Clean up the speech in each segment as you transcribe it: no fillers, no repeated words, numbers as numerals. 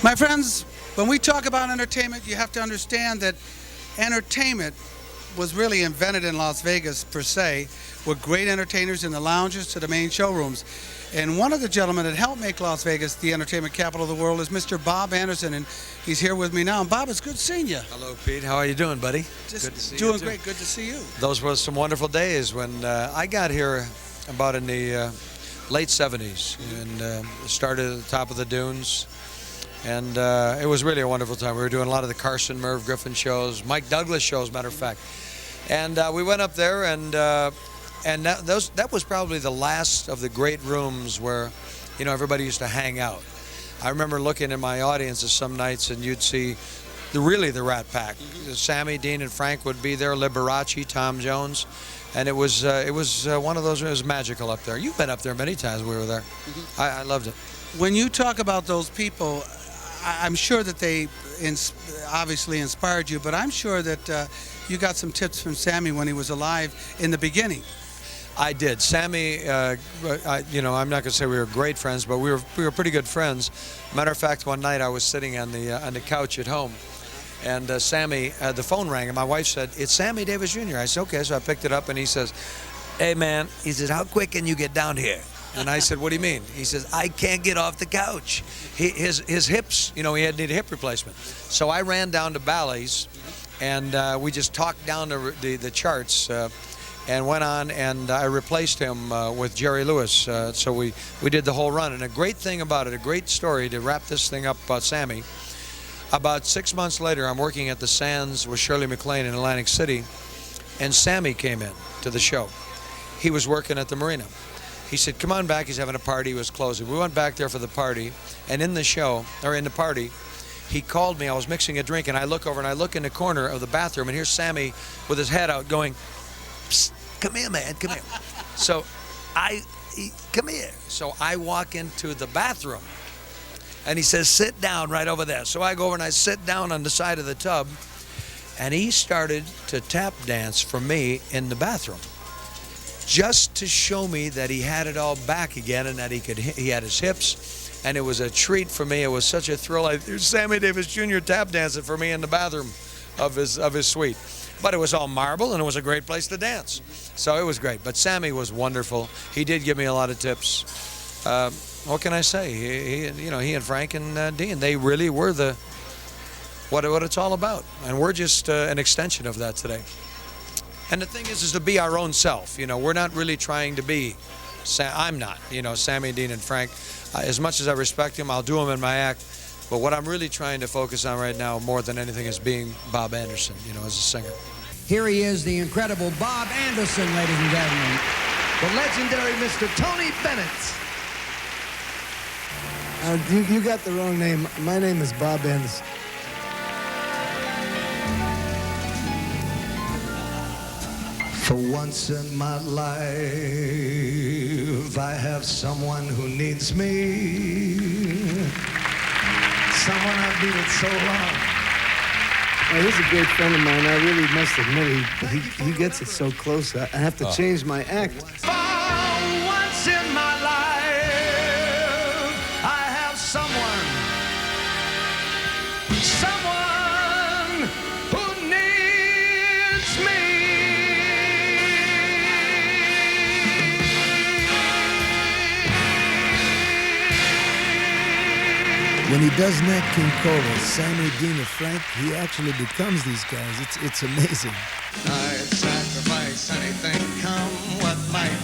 My friends, when we talk about entertainment, you have to understand that entertainment was really invented in Las Vegas per se, with great entertainers in the lounges to the main showrooms. And one of the gentlemen that helped make Las Vegas the entertainment capital of the world is Mr. Bob Anderson, and he's here with me now. And Bob, it's good seeing you. Hello, Pete. How are you doing, buddy? Just good to see doing you too. great. Good to see you. Those were some wonderful days when I got here about in the late 70s and started at the top of the dunes. And it was really a wonderful time. We were doing a lot of the Carson, Merv Griffin shows, Mike Douglas shows, matter of fact. And we went up there, and that was probably the last of the great rooms where, you know, everybody used to hang out. I remember looking in my audiences some nights, and you'd see the Rat Pack. Sammy, Dean, and Frank would be there. Liberace, Tom Jones, and it was one of those. It was magical up there. You've been up there many times. We were there. I loved it. When you talk about those people, I'm sure that they obviously inspired you, but I'm sure that you got some tips from Sammy when he was alive in the beginning. I did. Sammy, you know, I'm not going to say we were great friends, but we were pretty good friends. Matter of fact, one night I was sitting on the couch at home, and Sammy, the phone rang, and my wife said, "It's Sammy Davis Jr." I said, "Okay." So I picked it up, and he says, "Hey, man," he says, "how quick can you get down here?" And I said, "What do you mean?" He says, "I can't get off the couch." His hips, you know, he had needed a hip replacement. So I ran down to Bally's, and we just talked down the charts and went on, and I replaced him with Jerry Lewis. So we did the whole run. And a great thing about it, a great story to wrap this thing up about Sammy. About 6 months later, I'm working at the Sands with Shirley MacLaine in Atlantic City, and Sammy came in to the show. He was working at the marina. He said, "Come on back." He's having a party. He was closing. We went back there for the party, and in the party, he called me. I was mixing a drink, and I look over, and I look in the corner of the bathroom, and here's Sammy with his head out going, "Psst, come here, man, come here." So come here. So I walk into the bathroom, and he says, "Sit down right over there." So I go over, and I sit down on the side of the tub, and he started to tap dance for me in the bathroom, just to show me that he had it all back again and that he had his hips, and it was a treat for me. It was such a thrill. There's Sammy Davis Jr. tap dancing for me in the bathroom of his suite. But it was all marble, and it was a great place to dance. So it was great. But Sammy was wonderful. He did give me a lot of tips. What can I say? He and Frank and Dean, they really were what it's all about, and we're just an extension of that today. And the thing is to be our own self. You know, we're not really trying to be. I'm not. You know, Sammy, Dean, and Frank. As much as I respect them, I'll do them in my act. But what I'm really trying to focus on right now, more than anything, is being Bob Anderson. You know, as a singer. Here he is, the incredible Bob Anderson, ladies and gentlemen. The legendary Mr. Tony Bennett. You got the wrong name. My name is Bob Anderson. For once in my life, I have someone who needs me. Someone I've needed so long. He's a great friend of mine. I really must admit, he gets it so close. I have to change my act. For once in my life, I have someone who needs me. When he does Nat King Cole, Sammy, Dean, and Frank, he actually becomes these guys. It's amazing. I'd sacrifice anything, come what might.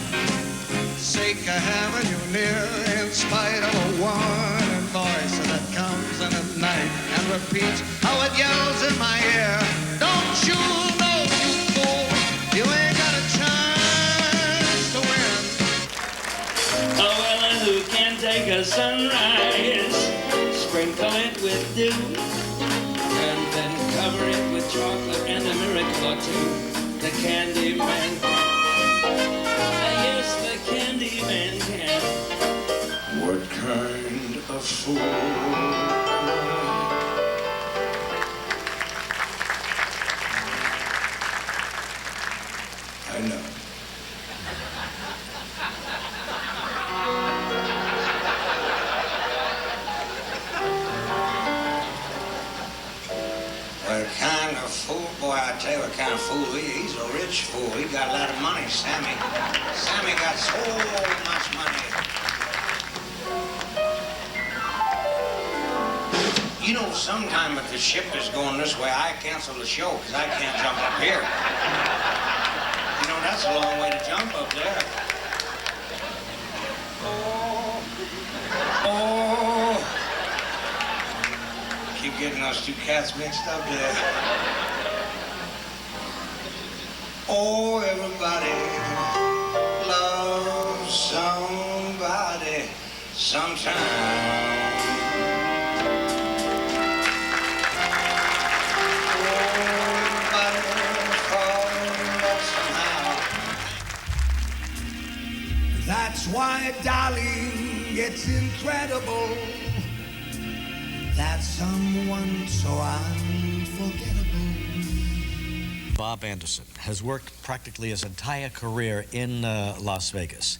Sake of having you near, in spite of a warning voice that comes in the night and repeats how it yells in my ear. Don't you know, you fool, you ain't got a chance to win. Oh, well, who can take a sunrise? Sprinkle it with dew, and then cover it with chocolate and a miracle or two. The Candy Man. Yes, the Candy Man can. What kind of fool am I? I know. Boy, I tell you what kind of fool he's a rich fool. He got a lot of money, Sammy. Sammy got so much money. You know, sometime if the ship is going this way, I cancel the show because I can't jump up here. You know, that's a long way to jump up there. Oh. Keep getting those two cats mixed up there. Oh, everybody loves somebody sometime. That's why, darling, it's incredible that someone so unforgettable. Bob Anderson has worked practically his entire career in Las Vegas.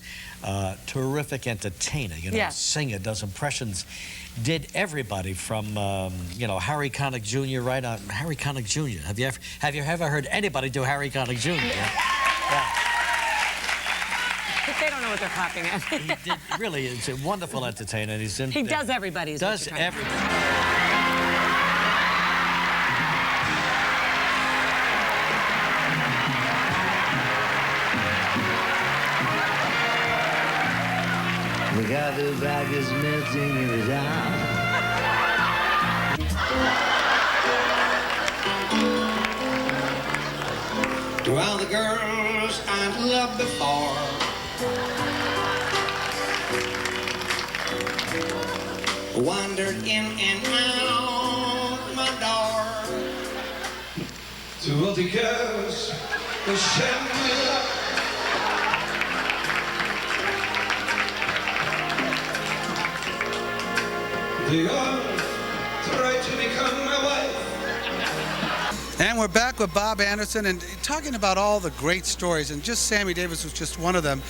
Terrific entertainer, you know, Yeah. singer, does impressions. Did everybody from, you know, Harry Connick Jr. right on. Harry Connick Jr. Have you ever heard anybody do Harry Connick Jr.? Yeah. They don't know what they're clapping at. He did really. He's a wonderful entertainer. And he's in. He does everybody. is what Does you're trying to say. everybody. The guy who back is melting in his eye. To all the girls I've loved before, wandered in and out my door. To all the girls who sent me love, they all tried to become my wife. And we're back with Bob Anderson and talking about all the great stories, and just Sammy Davis was just one of them.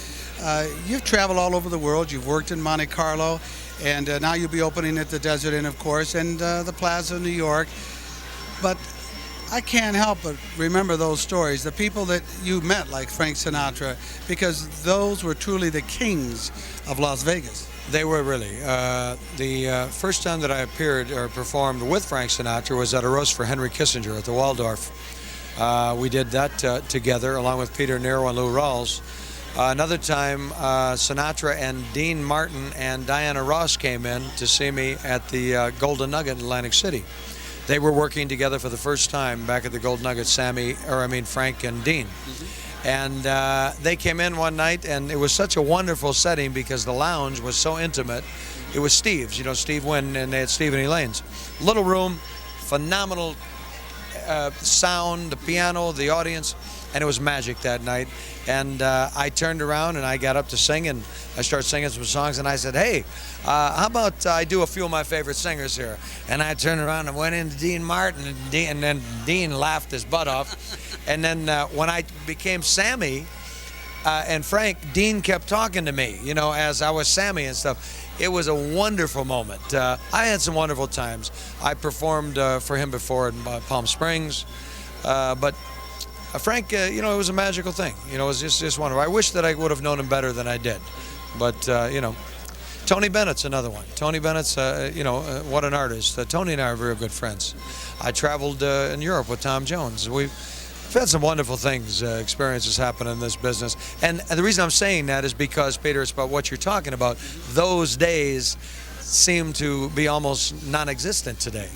You've traveled all over the world. You've worked in Monte Carlo, and now you'll be opening at the Desert Inn, of course, and the Plaza of New York. But I can't help but remember those stories, the people that you met, like Frank Sinatra, because those were truly the kings of Las Vegas. They were really. The first time that I appeared or performed with Frank Sinatra was at a roast for Henry Kissinger at the Waldorf. We did that together along with Peter Nero and Lou Rawls. Another time, Sinatra and Dean Martin and Diana Ross came in to see me at the Golden Nugget in Atlantic City. They were working together for the first time back at the Golden Nugget, Frank and Dean. And they came in one night, and it was such a wonderful setting because the lounge was so intimate. It was Steve's, you know, Steve Wynn, and they had Steve and Elaine's. Little room, phenomenal sound, the piano, the audience, and it was magic that night. And I turned around and I got up to sing, and I started singing some songs, and I said, hey, how about I do a few of my favorite singers here? And I turned around and went into Dean Martin, and then Dean laughed his butt off. And then when I became Sammy and Frank, Dean kept talking to me, you know, as I was Sammy and stuff. It was a wonderful moment. I had some wonderful times. I performed for him before in Palm Springs, but Frank, you know, it was a magical thing. You know, it was just wonderful. I wish that I would have known him better than I did. But, you know, Tony Bennett's another one. Tony Bennett's, you know, what an artist. Tony and I are very good friends. I traveled in Europe with Tom Jones. We've had some wonderful things, experiences happen in this business. And the reason I'm saying that is because, Peter, it's about what you're talking about. Those days seem to be almost non-existent today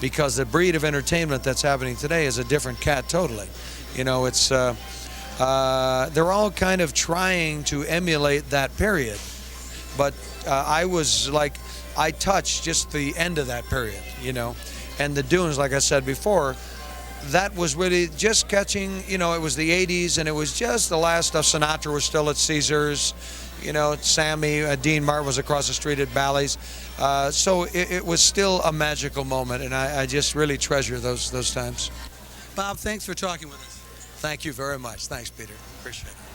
because the breed of entertainment that's happening today is a different cat totally. You know, it's they're all kind of trying to emulate that period. But I was like, I touched just the end of that period, you know. And the Dunes, like I said before, that was really just catching, you know, it was the 80s, and it was just the last stuff. Sinatra was still at Caesars, you know, Sammy, Dean Martin was across the street at Bally's. So it was still a magical moment, and I just really treasure those times. Bob, thanks for talking with us. Thank you very much. Thanks, Peter. Appreciate it.